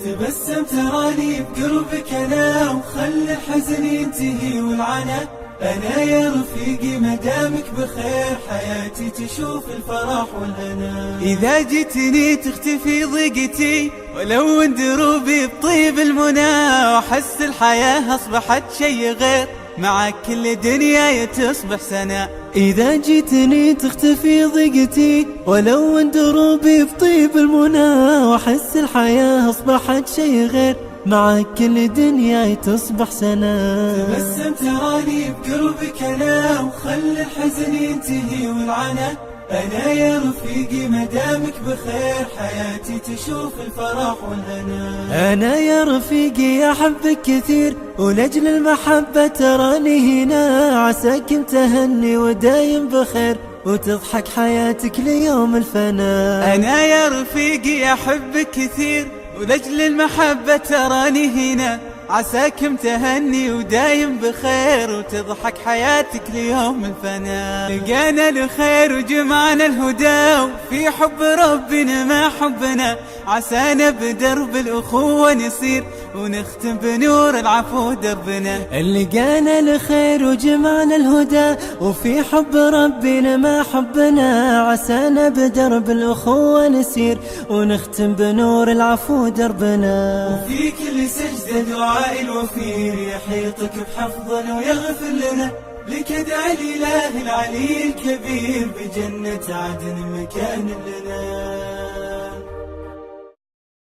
تبسم تراني بقربك أنا، وخلي الحزن ينتهي والعنا. أنا يا رفيقي مدامك بخير، حياتي تشوف الفرح والهنا. إذا جيتني تختفي ضيقتي، ولو ان دروبي بطيب المنى، وأحس الحياة أصبحت شي غير، معك كل دنياي تصبح سنة. إذا جيتني تختفي ضيقتي، ولو ان دروبي بطيب المنى، وأحس الحياة أصبحت شي غير، معك كل دنياي تصبح سنة. تبسم تراني بقربك أنا، وخلي الحزن ينتهي والعنا. أنا يا رفيقي مدامك بخير، حياتي تشوف الفرح والهنا. أنا يا رفيقي أحبك كثير، ولأجل المحبة تراني هنا، عساك متهني ودايم بخير، وتضحك حياتك ليوم الفنا. أنا يا رفيقي أحبك كثير، ولأجل المحبة تراني هنا، عساك متهني ودايم بخير، وتضحك حياتك ليوم الفنا. لقانا الخير وجمعنا الهدى، وفي حب ربنا ما حبنا، عسانا بدرب الأخوة نصير، ونختم بنور العفو دربنا. لقانا الخير وجمعنا الهدى، وفي حب ربنا ما حبنا، عسانا بدرب الأخوة نسير، ونختم بنور العفو دربنا. وفي كل سجدة دعاء الوفير، يحيطك بحفظنا ويغفر لنا، لك ادعي الإله العلي الكبير، بجنة عدن مكان لنا.